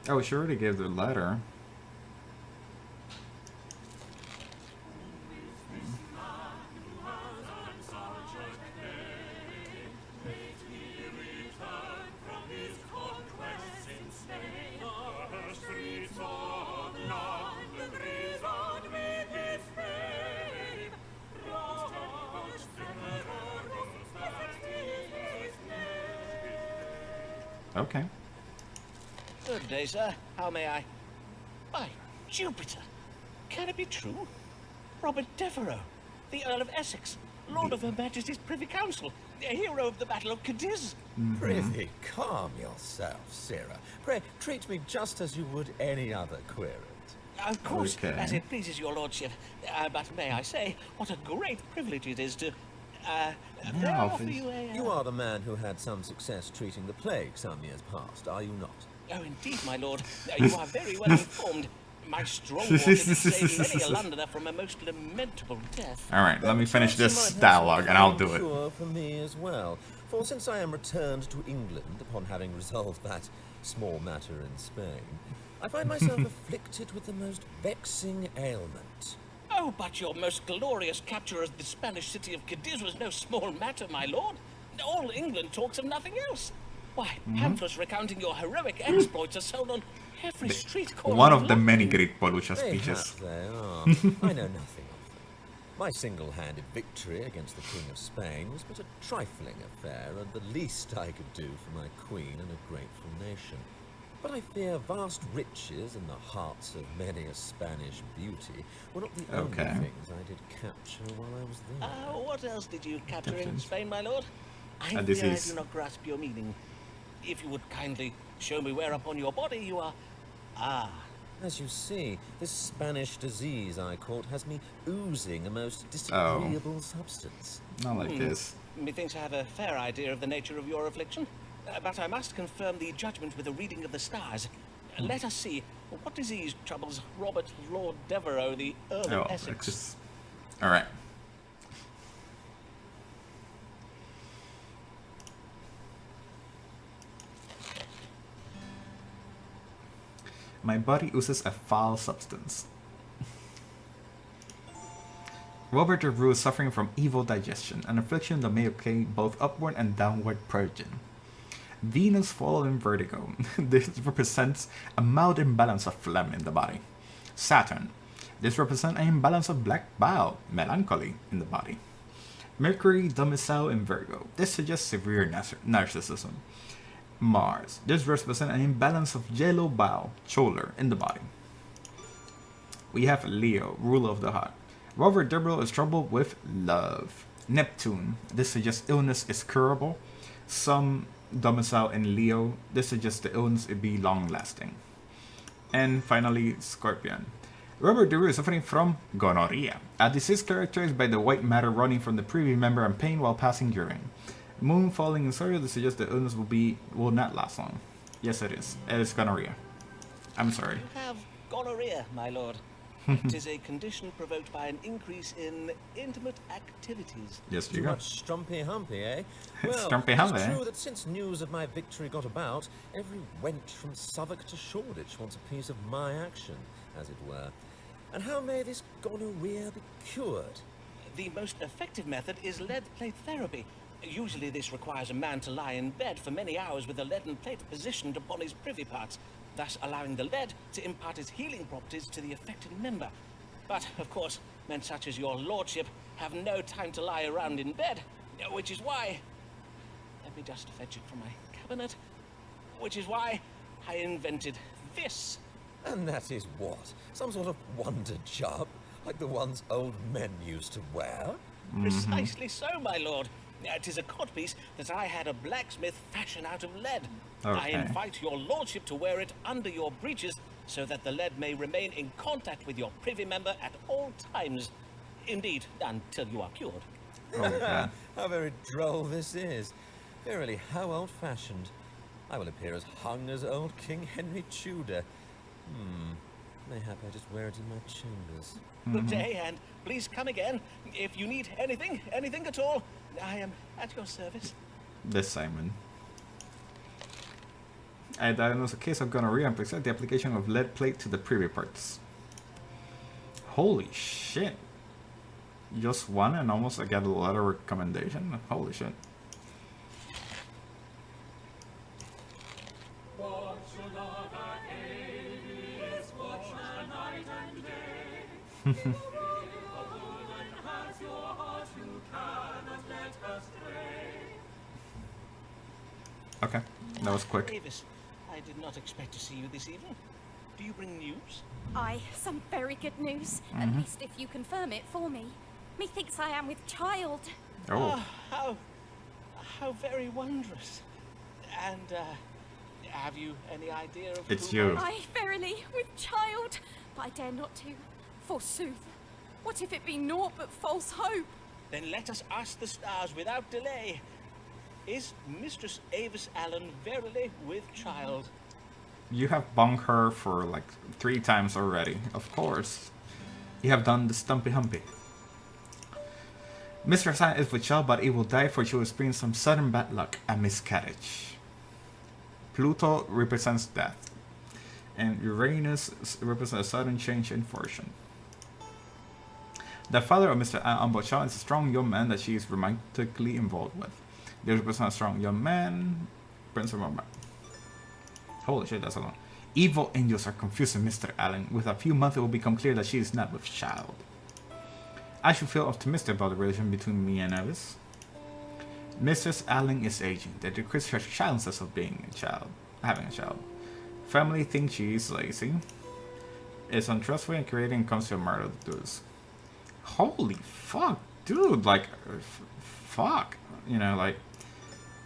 Oh, she already gave the letter. Okay. Good day, sir. How may I? By Jupiter! Can it be true? Robert Devereux, the Earl of Essex, Lord of Her Majesty's Privy Council, the hero of the Battle of Cadiz. Prithee, calm yourself, Sarah. Pray, treat me just as you would any other querent. Of course, Okay. as it pleases your lordship. But may I say, what a great privilege it is to, may I offer you a... You are the man who had some success treating the plague some years past, are you not? Oh, indeed, my lord. You are very well informed. My strong water did save many a Londoner from a most lamentable death. Alright, let me finish Perhaps you this might have dialogue some and I'll kind do it. cure for me as well. For since I am returned to England upon having resolved that small matter in Spain, I find myself afflicted with the most vexing ailment. Oh, but your most glorious capture of the Spanish city of Cadiz was no small matter, my lord. All England talks of nothing else. Why, pamphlets recounting your heroic exploits are sold on every street corner. One of the many great Palucha Mayhap speeches. they are. I know nothing of them. My single-handed victory against the King of Spain was but a trifling affair, and the least I could do for my queen and a grateful nation. But I fear vast riches in the hearts of many a Spanish beauty were not the only Okay. things I did capture while I was there. What else did you capture in Spain, my lord? I this fear I is- do not grasp your meaning. If you would kindly show me where upon your body you are... Ah, As you see, this Spanish disease I caught has me oozing a most disagreeable substance. Not like this. methinks I have a fair idea of the nature of your affliction. But I must confirm the judgment with a reading of the stars. Let us see, what disease troubles Robert Lord Devereux, the Earl Oh, of Essex? just... Alright. My body oozes a foul substance. Robert Devereux is suffering from evil digestion, an affliction that may occur both upward and downward purging. Venus fallen in vertigo. This represents a mild imbalance of phlegm in the body. Saturn. This represents an imbalance of black bile, melancholy, in the body. Mercury domicile in Virgo. This suggests severe narcissism. Mars. This represents an imbalance of yellow bile, choler, in the body. We have Leo, ruler of the heart. Robert Devereux is troubled with love. Neptune. This suggests illness is curable. Some domicile in Leo. This suggests the illness will be long-lasting. And finally, Scorpion. Robert Devereux is suffering from gonorrhea, a disease characterized by the white matter running from the privy member and pain while passing urine. Moon falling in Scorpio, this suggests the illness will not last long. Yes, it is. It is gonorrhea. I'm sorry. You have gonorrhea, my lord. It is a condition provoked by an increase in intimate activities. Yes, Too you go. much strumpy-humpy, eh? Well, Strumpy humpy, it's eh? true that since news of my victory got about, every wench from Southwark to Shoreditch wants a piece of my action, as it were. And how may this gonorrhea be cured? The most effective method is lead plate therapy. Usually this requires a man to lie in bed for many hours with a leaden plate positioned upon his privy parts, thus allowing the lead to impart its healing properties to the affected member. But, of course, men such as your lordship have no time to lie around in bed, which is why... Let me just fetch it from my cabinet. Which is why I invented this. And that is what? Some sort of wonder job, like the ones old men used to wear? Precisely so, my lord. It is a codpiece that I had a blacksmith fashion out of lead. I Okay. invite your lordship to wear it under your breeches so that the lead may remain in contact with your privy member at all times. Indeed, until you are cured. Oh, God. How very droll this is. Verily, how old-fashioned. I will appear as hung as old King Henry Tudor. Mayhap I just wear it in my chambers. Good day, and please come again. If you need anything at all, I am at your service. This Simon. I diagnosed a case of gonorrhea and prescribed the application of lead plate to the privy parts. Holy shit. Just one and almost I got a letter of recommendation. Holy shit. Okay, that was quick. Avis, I did not expect to see you this evening. Do you bring news? Aye, some very good news. At least if you confirm it for me. Methinks I am with child. Oh, How very wondrous. And, have you any idea of it's who you. Aye, verily, with child. But I dare not to. Forsooth. What if it be naught but false hope? Then let us ask the stars without delay. Is Mistress Avis Allen verily with child? You have bunged her for like 3 times already. Of course. You have done the stumpy humpy. Mistress Allen is with child, but it will die, for she will experience some sudden bad luck, a miscarriage. Pluto represents death, and Uranus represents a sudden change in fortune. The father of Mr. Ambocha is a strong young man that she is romantically involved with. They represent a strong young man, Prince of Mama. Holy shit, that's a lot. Evil angels are confusing Mr. Allen. With a few months, it will become clear that she is not with child. I should feel optimistic about the relation between me and Avis. Mrs. Allen is aging. That decreases her chances of being a child, having a child. Family thinks she is lazy, is untrustworthy, and creating comes to a murder dudes. Holy fuck, dude! Like, fuck. You know, like,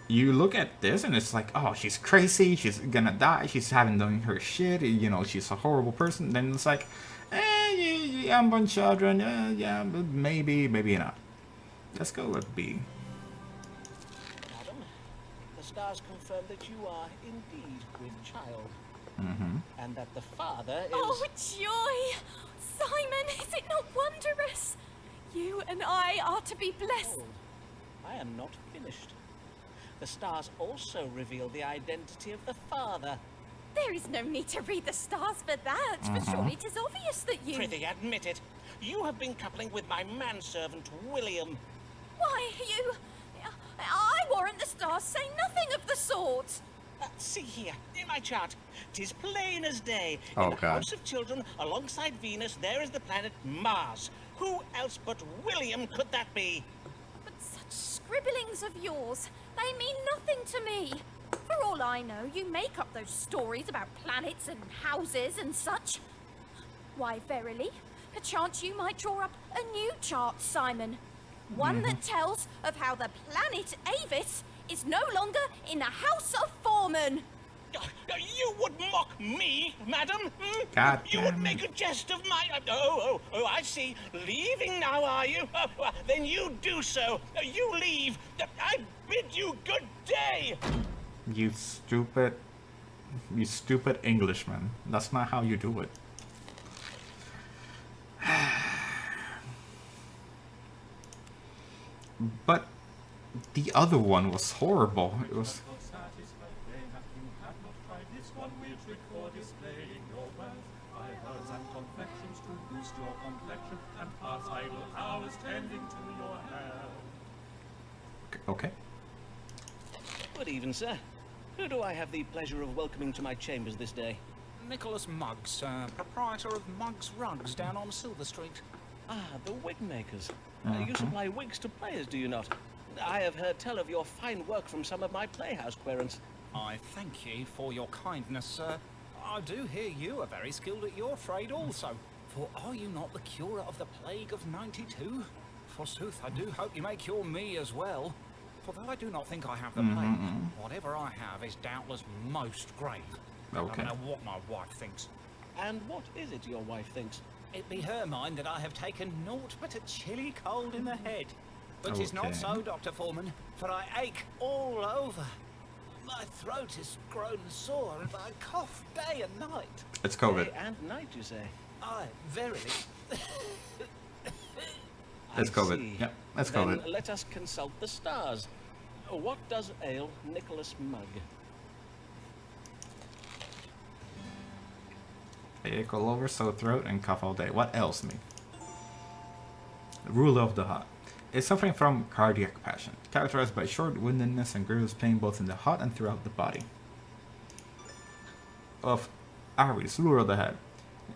you look at this and it's like, oh, she's crazy. She's gonna die. She's having done her shit. You know, she's a horrible person. Then it's like, unborn children, yeah, but maybe not. Let's go with B. Madam, the stars confirm that you are indeed with child. And that the father is... Oh, joy! Simon, is it not wondrous? You and I are to be blessed. Hold. I am not finished. The stars also reveal the identity of the father. There is no need to read the stars for that, for surely it is obvious that you... Prithee, admit it. You have been coupling with my manservant, William. Why, you... I warrant the stars say nothing of the sort. See here, in my chart. 'Tis plain as day. Oh, in the God. House of Children, alongside Venus, there is the planet Mars. Who else but William could that be? But such scribblings of yours, they mean nothing to me. For all I know, you make up those stories about planets and houses and such. Why, verily, perchance you might draw up a new chart, Simon. One that tells of how the planet Avis is no longer in the House of Foreman. You would mock me, madam? God You would damn make it. a jest of my... Oh, I see. Leaving now, are you? Then you do so. You leave. I bid you good day. You stupid Englishman. That's not how you do it. But the other one was horrible. It was... Okay. Good even, sir. Who do I have the pleasure of welcoming to my chambers this day? Nicholas Muggs, proprietor of Muggs Rugs down on Silver Street. Ah, the wig makers. You supply wigs to players, do you not? I have heard tell of your fine work from some of my playhouse querents. I thank ye for your kindness, sir. I do hear you are very skilled at your trade also. For are you not the curer of the plague of '92? Forsooth, I do hope you may cure me as well. For though I do not think I have the plague, whatever I have is doubtless most grave. Okay. I don't know what my wife thinks. And what is it your wife thinks? It be her mind that I have taken naught but a chilly cold in the head. But 'tis Okay. not so, Dr. Foreman, for I ache all over. My throat is grown sore, and I cough day and night. It's COVID. Day and night, you say? Aye, verily. It's I COVID. see. Yep, that's Then COVID. let us consult the stars. What does ail Nicholas Mugg? I ache all over, sore throat, and cough all day. What else me? Ruler of the heart. Is suffering from cardiac passion, characterized by short-windedness and grievous pain both in the heart and throughout the body. Of Aries, ruler of the head.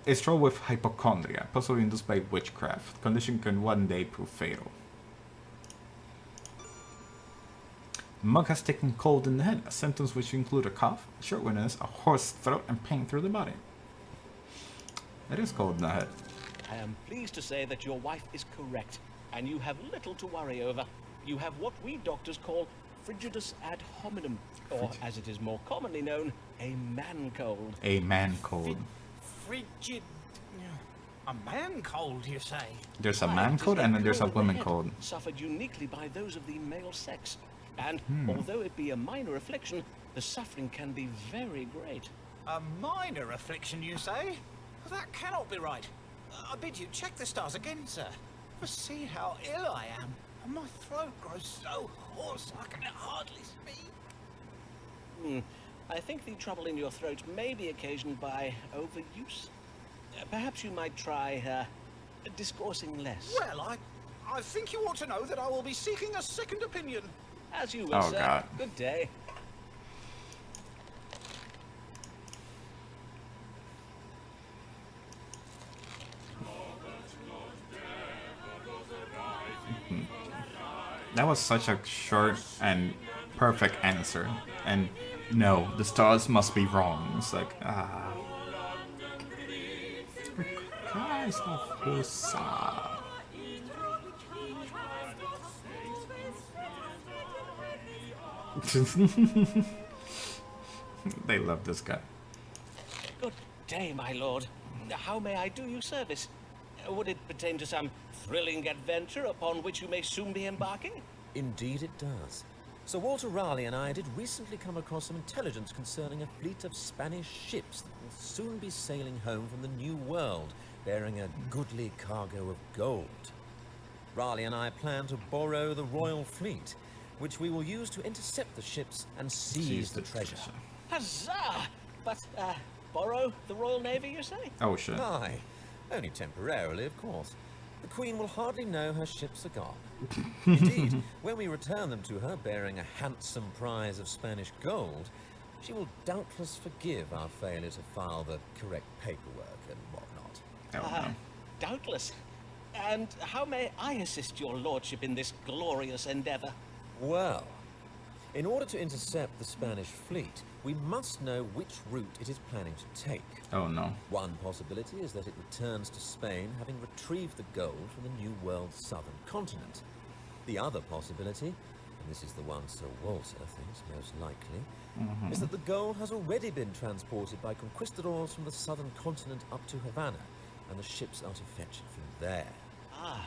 Is troubled with hypochondria, possibly induced by witchcraft. Condition can one day prove fatal. Mug has taken cold in the head, symptoms which include a cough, short-windedness, a hoarse throat, and pain through the body. It is cold in the head. I am pleased to say that your wife is correct, and you have little to worry over. You have what we doctors call frigidus ad hominem, or as it is more commonly known, a man cold. A man cold. Frigid... A man cold, you say? There's a Why, man it is cold and then there's a cold in the woman head, cold. Suffered uniquely by those of the male sex. And although it be a minor affliction, the suffering can be very great. A minor affliction, you say? That cannot be right. I bid you check the stars again, sir. For see how ill I am, and my throat grows so hoarse I can hardly speak. I think the trouble in your throat may be occasioned by overuse. Perhaps you might try discoursing less. Well, I think you ought to know that I will be seeking a second opinion. As you will, Oh, sir. God. Good day. That was such a short and perfect answer. And no, the stars must be wrong. It's like, For Christ of Husa. They love this guy. Good day, my lord. How may I do you service? Would it pertain to some thrilling adventure upon which you may soon be embarking? Indeed it does. Sir Walter Raleigh and I did recently come across some intelligence concerning a fleet of Spanish ships that will soon be sailing home from the New World, bearing a goodly cargo of gold. Raleigh and I plan to borrow the royal fleet, which we will use to intercept the ships and seize the treasure. Huzzah! But, borrow the Royal Navy, you say? Oh shit. Aye, only temporarily, of course. The Queen will hardly know her ships are gone. Indeed, when we return them to her bearing a handsome prize of Spanish gold, she will doubtless forgive our failure to file the correct paperwork and whatnot. Oh, no. Doubtless. And how may I assist your lordship in this glorious endeavor? Well, in order to intercept the Spanish fleet, we must know which route it is planning to take. Oh no. One possibility is that it returns to Spain having retrieved the gold from the New World's southern continent. The other possibility, and this is the one Sir Walter thinks most likely, is that the gold has already been transported by conquistadors from the southern continent up to Havana, and the ships are to fetch it from there.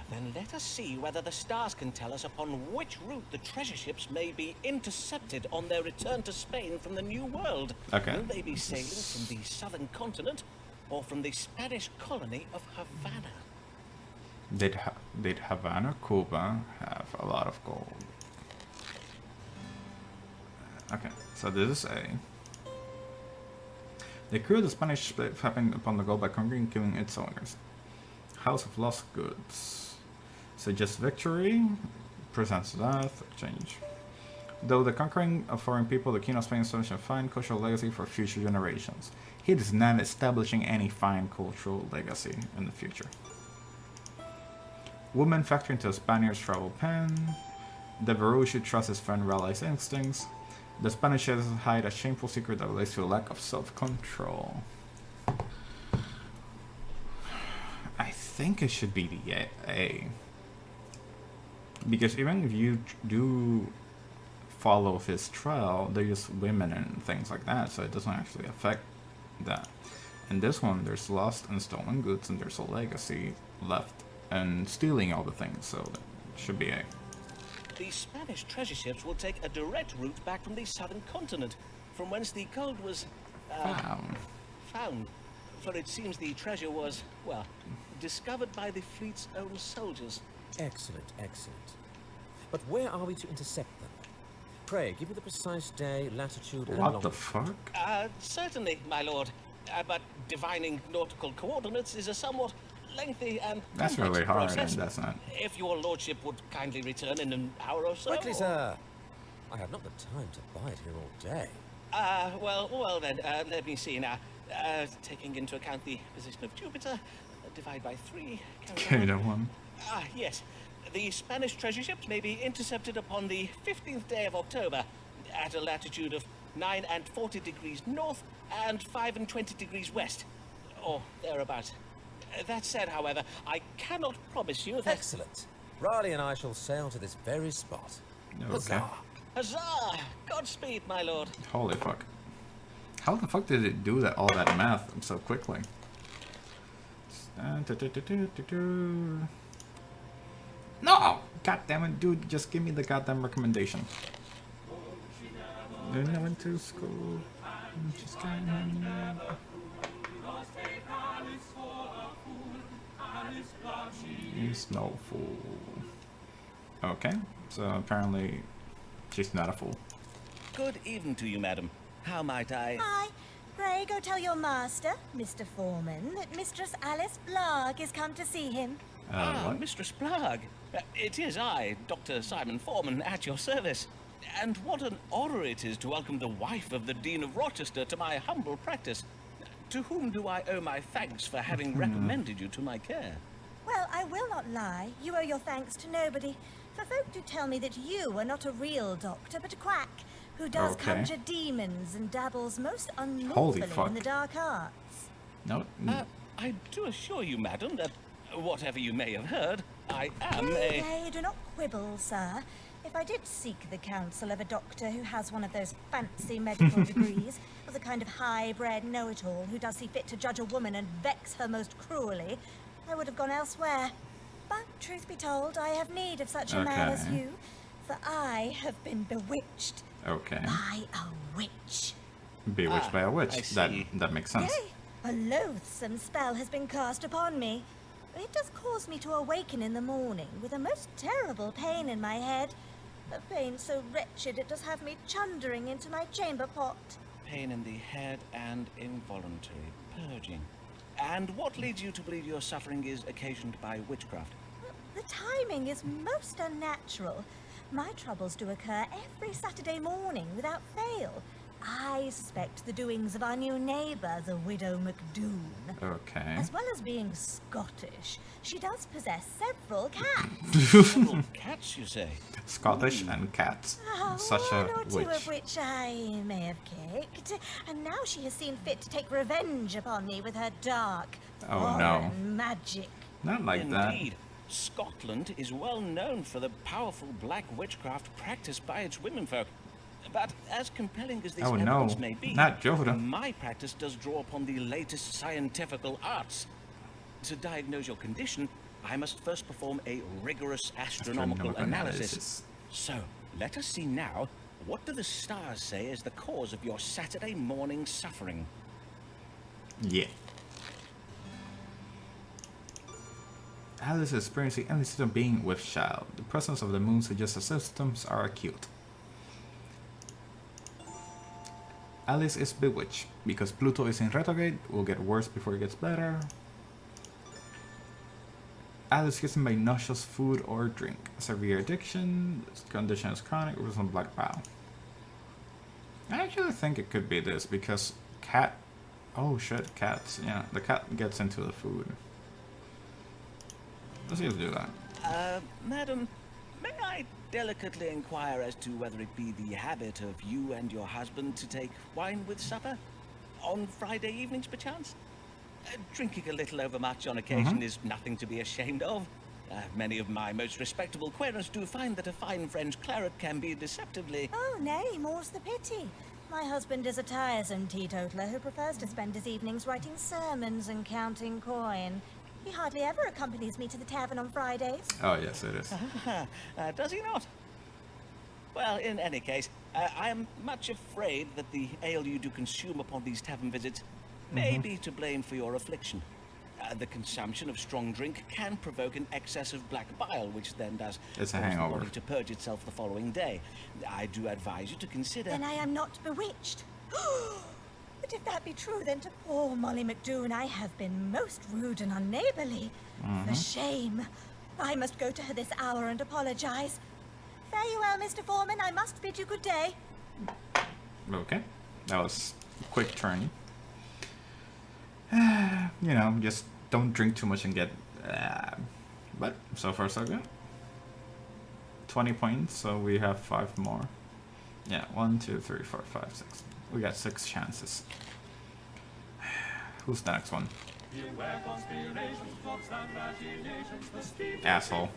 Then let us see whether the stars can tell us upon which route the treasure ships may be intercepted on their return to Spain from the New World. Okay. Will they be sailing from the southern continent or from the Spanish colony of Havana? Did Havana, Cuba have a lot of gold? Okay, so this is A. The crew of the Spanish ship happened upon the gold by conquering and killing its owners. House of Lost Goods. Suggests victory, presents death, change. Though the conquering of foreign people, the King of Spain established a fine cultural legacy for future generations. He is not establishing any fine cultural legacy in the future. Woman factor into a Spaniard's travel pen. The Veru should trust his friend Raleigh's instincts. The Spanish hide a shameful secret that relates to a lack of self-control. I think it should be the A. Because even if you do follow his trail, they're just women and things like that, so it doesn't actually affect that. In this one, there's lost and stolen goods, and there's a legacy left and stealing all the things, so that should be A. The Spanish treasure ships will take a direct route back from the southern continent, from whence the gold was found. For it seems the treasure was, well, discovered by the fleet's own soldiers. Excellent, excellent. But where are we to intercept them? Pray, give me the precise day, latitude, and What longitude. the fuck? Certainly, my lord. But Divining nautical coordinates is a somewhat lengthy and That's complex really hard, process. and that's not. If your lordship would kindly return in an hour or so. Quickly, sir. I have not the time to bide here all day. Well then, let me see now. Taking into account the position of Jupiter, divide by 3. Carry that one. Yes. The Spanish treasure ships may be intercepted upon the 15th day of October at a latitude of 9 and 40 degrees north and 5 and 20 degrees west. Or thereabouts. That said, however, I cannot promise you that... Excellent. Riley and I shall sail to this very spot. Okay. Huzzah! Huzzah! Godspeed, my lord. Holy fuck. How the fuck did it do that all that math so quickly? No! God damn it, dude, just give me the goddamn recommendation. Then I went to school. Just He's no fool. Okay, so apparently she's not a fool. Good evening to you, madam. How might I... Hi. Pray go tell your master, Mr. Foreman, that Mistress Alice Blagg is come to see him. What? Mistress Blagg. It is I, Dr. Simon Foreman, at your service. And what an honor it is to welcome the wife of the Dean of Rochester to my humble practice. To whom do I owe my thanks for having recommended you to my care? Well, I will not lie. You owe your thanks to nobody. For folk do tell me that you are not a real doctor, but a quack, who does Okay. conjure demons and dabbles most Holy unlawfully fuck. in the dark arts. No. I do assure you, madam, that whatever you may have heard, I am Nay, a... nay, do not quibble, sir. If I did seek the counsel of a doctor who has one of those fancy medical degrees, or the kind of high-bred know-it-all who does see fit to judge a woman and vex her most cruelly, I would have gone elsewhere. But, truth be told, I have need of such a man as Okay. you, for I have been bewitched Okay. by a witch. Bewitched by a I witch. see. That makes sense. Yea, a loathsome spell has been cast upon me. It does cause me to awaken in the morning with a most terrible pain in my head. A pain so wretched it does have me chundering into my chamber pot. Pain in the head and involuntary purging. And what leads you to believe your suffering is occasioned by witchcraft? The timing is most unnatural. My troubles do occur every Saturday morning without fail. I suspect the doings of our new neighbour, the widow McDoon. Okay. As well as being Scottish, she does possess several cats. Several cats, you say? Scottish and cats. Such One a or two witch. of which I may have kicked, and now she has seen fit to take revenge upon me with her dark, Oh, no. foreign magic. Not like that. Indeed. Scotland is well known for the powerful black witchcraft practiced by its womenfolk. But as compelling as this Oh, no. evidence may be, Not Joda. my practice does draw upon the latest scientifical arts. To diagnose your condition, I must first perform a rigorous astronomical analysis. So, let us see now, what do the stars say is the cause of your Saturday morning suffering? Yeah. Alice is experiencing any system being with child. The presence of the moon suggests the symptoms are acute. Alice is bewitched. Because Pluto is in retrograde, it will get worse before it gets better. Alice gets by nauseous food or drink. Severe addiction. This condition is chronic. With some black bile. I actually think it could be this because cat. Oh shit, cats. Yeah, the cat gets into the food. Let's just do that. Madam, may I delicately inquire as to whether it be the habit of you and your husband to take wine with supper? On Friday evenings, perchance? Drinking a little overmuch on occasion is nothing to be ashamed of. Many of my most respectable querents do find that a fine French claret can be deceptively... Oh, nay, more's the pity. My husband is a tiresome teetotaler who prefers to spend his evenings writing sermons and counting coin. He hardly ever accompanies me to the tavern on Fridays. Oh yes, it is. Does he not? Well, in any case, I am much afraid that the ale you do consume upon these tavern visits may be to blame for your affliction. The consumption of strong drink can provoke an excess of black bile, which then does It's a cause hangover. the body to purge itself the following day. I do advise you to consider... Then I am not bewitched. But if that be true, then to poor Molly McDoon I have been most rude and unneighbourly. For shame. I must go to her this hour and apologise. Fare you well, Mr. Foreman. I must bid you good day. Okay. That was a quick turn. You know, just don't drink too much and get... but so far so good. 20 points, so we have 5 more. Yeah, 1, 2, 3, 4, 5, 6. We got 6 chances. Who's the next one? Asshole.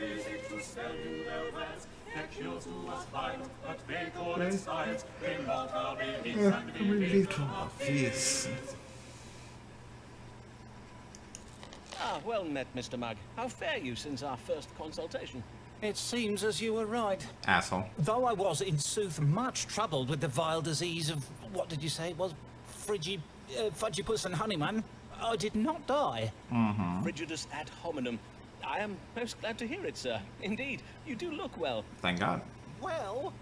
Ah, well met, Mr. Mugg. How fare you since our first consultation? It seems as you were right. Asshole. Though I was, in sooth, much troubled with the vile disease of, what did you say it was? Fudgipus and Honeyman, I did not die. Frigidus ad hominem. I am most glad to hear it, sir. Indeed, you do look well. Thank God. Well,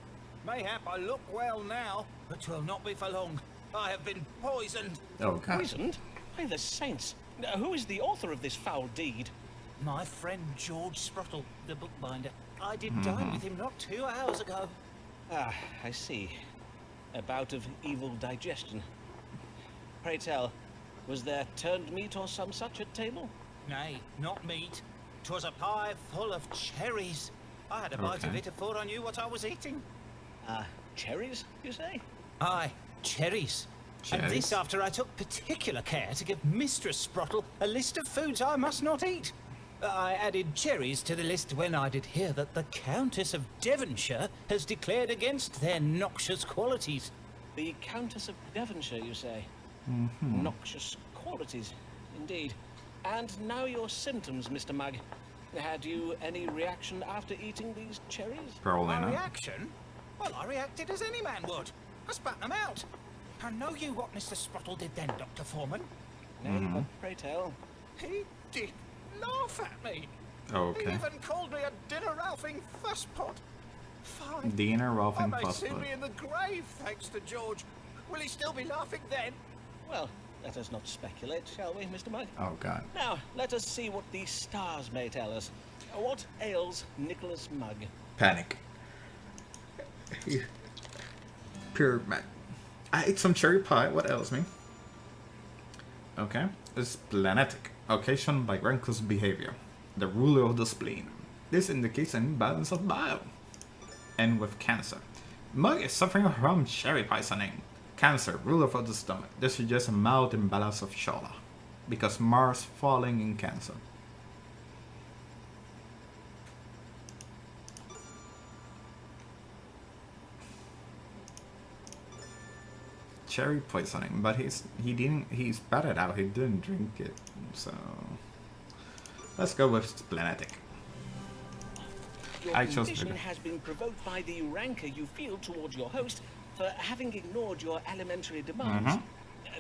mayhap I look well now, but 'twill not be for long. I have been poisoned. Oh God. Poisoned? By the saints. Who is the author of this foul deed? My friend George Sprottle, the bookbinder. I did dine with him not 2 hours ago. Ah, I see. A bout of evil digestion. Pray tell, was there turned meat or some such at table? Nay, not meat. 'Twas a pie full of cherries. I had a bite of Okay. it afore I knew what I was eating. Cherries, you say? Aye, cherries. And Cherries? this after I took particular care to give Mistress Sprottle a list of foods I must not eat. I added cherries to the list when I did hear that the Countess of Devonshire has declared against their noxious qualities. The Countess of Devonshire, you say? Noxious qualities, indeed. And now your symptoms, Mr. Mugg. Had you any reaction after eating these cherries? Probably My not. reaction? Well, I reacted as any man would. I spat them out. And know you what Mr. Sprottle did then, Dr. Foreman? Nay, but pray tell. He did laugh at me. He Okay. even called me a dinner-ralphing fusspot. Fine. Diener I Rolfing may soon Fussbud. be in the grave, thanks to George. Will he still be laughing then? Well, let us not speculate, shall we, Mr. Mugg? Oh God. Now, let us see what the stars may tell us. What ails Nicholas Mugg? Panic. Pure man. I ate some cherry pie. What else, me? Okay. It's planetic. Occasioned by reckless behavior. The ruler of the spleen. This indicates an imbalance of bile. And with Cancer. Mug is suffering from cherry poisoning. Cancer, ruler of the stomach. This suggests a mild imbalance of Shola. Because Mars falling in Cancer. Cherry poisoning, but he spat it out, he didn't drink it, so let's go with splenitic. Your I chose condition Vivid. has been provoked by the rancor you feel towards your host for having ignored your alimentary demands.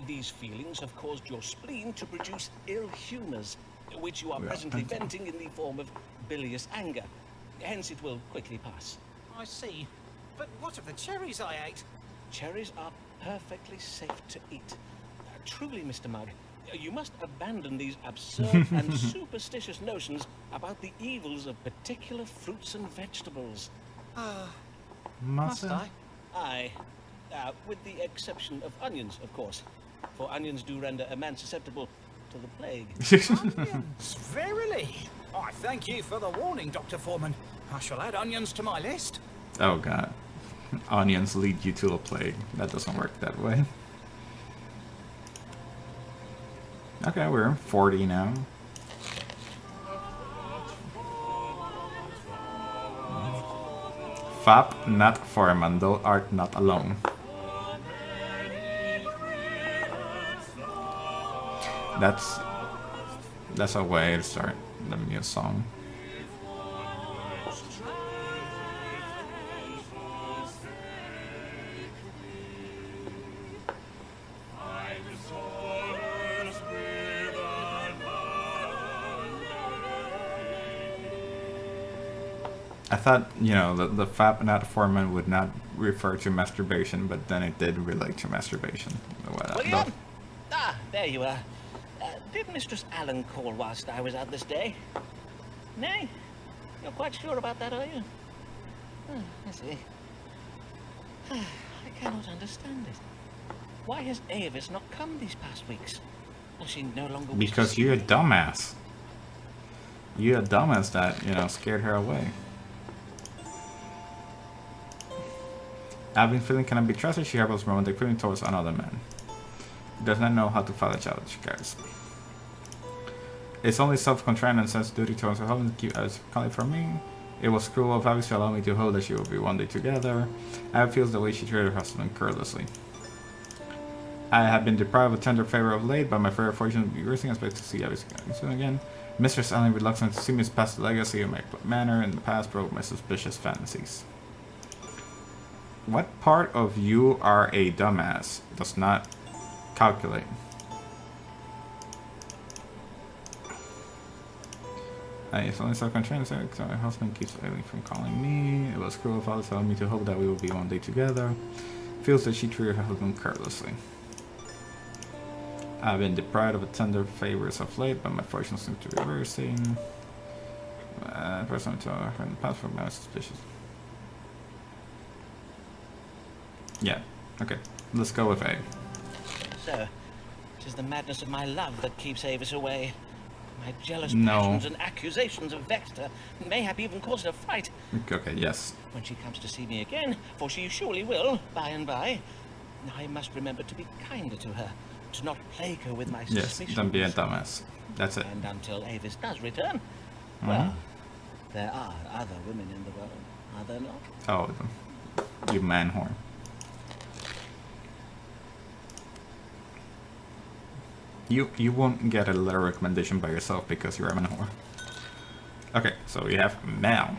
These feelings have caused your spleen to produce ill humours, which you are We are presently venting. venting in the form of bilious anger. Hence it will quickly pass. I see. But what of the cherries I ate? Cherries are perfectly safe to eat. Truly, Mr. Mugg, you must abandon these absurd and superstitious notions about the evils of particular fruits and vegetables. Must I? Aye, with the exception of onions, of course. For onions do render a man susceptible to the plague. Onions, verily. I thank you for the warning, Dr. Foreman. I shall add onions to my list. Oh God. Onions lead you to a plague. That doesn't work that way. Okay, we're 40 now. Fap not Foreman, thou art not alone. That's a way to start the new song. I thought, you know, the fap anatoforman would not refer to masturbation, but then it did relate to masturbation. William! Ah, there you are. Did Mistress Allen call whilst I was out this day? Nay? You're quite sure about that, are you? I see. I cannot understand it. Why has Avis not come these past weeks? Does she no longer wish Because to see you're a me? dumbass. You're a dumbass that, you know, scared her away. I've been feeling cannot be trusted. She harbors romantic feeling towards another man. Does not know how to follow challenge, guys. It's only self-constrained and sense duty towards her husband to keep us calling for me. It was cruel of Avis to allow me to hope that she will be one day together. I feels the way she treated her husband carelessly. I have been deprived of tender favor of late, but my fair fortune will be reversing. I expect to see Avis soon again. Mistress Allen, reluctant to see me pass the legacy of my manner in the past, broke my suspicious fantasies. What part of you are a dumbass does not calculate? It's only self-constrained, so my husband keeps failing from calling me. It was cruel of Alice telling me to hope that we will be one day together. Feels that she treated her husband carelessly. I've been deprived of tender favors of late, but my fortune seems to be reversing. Person to her in the past for my suspicious. Yeah, okay. Let's go with A. So, it is the madness of my love that keeps Avis away. My jealous No. passions and accusations have vexed her, mayhap even caused her fright. Okay, yes. When she comes to see me again, for she surely will, by and by, I must remember to be kinder to her, to not plague her with my Yes, suspicions. don't be a dumbass. That's it. And until Avis does return, well, there are other women in the world, are there not? Oh, you man whore. You won't get a letter recommendation by yourself because you're a man whore. Okay, so we have mail.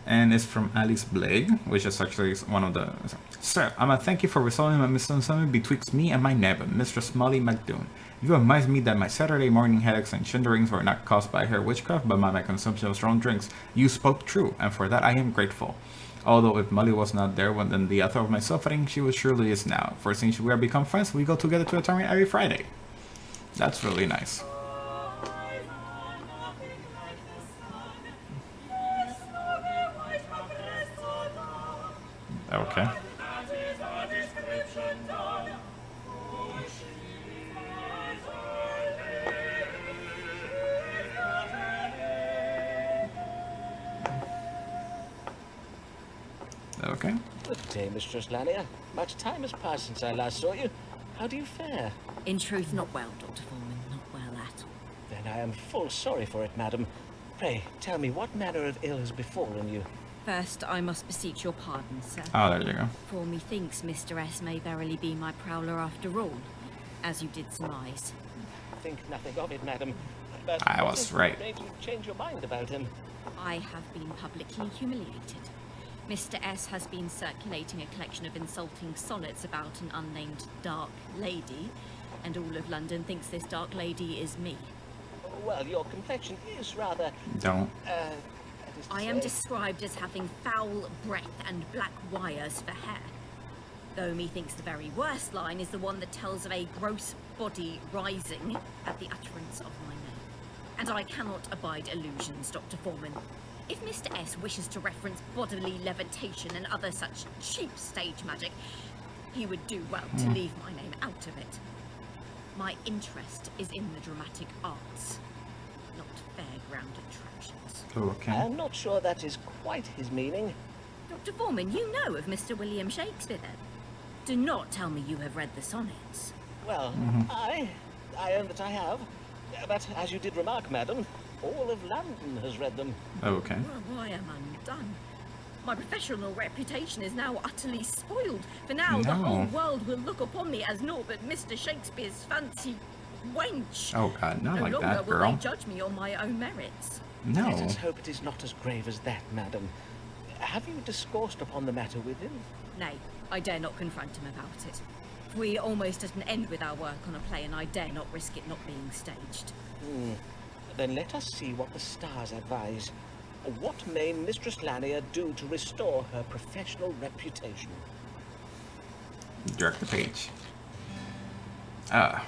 And it's from Alice Blake, which is actually one of the... Sir, I'ma thank you for resolving my misunderstanding betwixt me and my neighbor, Mistress Molly McDoon. You advised me that my Saturday morning headaches and shinderings were not caused by her witchcraft, but by my consumption of strong drinks. You spoke true, and for that I am grateful. Although if Molly was not there when then the author of my suffering, she was surely is now. For since we have become friends, we go together to a tournament every Friday. That's really nice. Okay. Okay. Good day, Mistress Lanier. Much time has passed since I last saw you. How do you fare? In truth, not well, Dr. Foreman, not well at all. Then I am full sorry for it, madam. Pray, tell me what manner of ill has befallen you. First, I must beseech your pardon, sir. Oh, there you go. For methinks Mr. S may verily be my prowler after all, as you did surmise. Think nothing of it, madam. But I what was has right. made you change your mind about him? I have been publicly humiliated. Mr. S has been circulating a collection of insulting sonnets about an unnamed dark lady, and all of London thinks this dark lady is me. Well, your complexion is rather... Don't. that is to I am say- described as having foul breath and black wires for hair. Though methinks the very worst line is the one that tells of a gross body rising at the utterance of my name. And I cannot abide illusions, Dr. Foreman. If Mr. S wishes to reference bodily levitation and other such cheap stage magic, he would do well to leave my name out of it. My interest is in the dramatic arts, not fairground attractions. Okay. I'm not sure that is quite his meaning. Dr. Foreman, you know of Mr. William Shakespeare, then? Do not tell me you have read the sonnets. Well, I own that I have. But as you did remark, madam, all of London has read them. Okay. Well, I am undone. My professional reputation is now utterly spoiled, for now the No. whole world will look upon me as naught but Mr. Shakespeare's fancy wench. Oh god, not No like longer that, will girl. they judge me on my own merits. No. Let us hope it is not as grave as that, madam. Have you discoursed upon the matter with him? Nay, I dare not confront him about it. We are almost at an end with our work on a play, and I dare not risk it not being staged. Then let us see what the stars advise. What may Mistress Lanier do to restore her professional reputation? Jerk the page. Ah.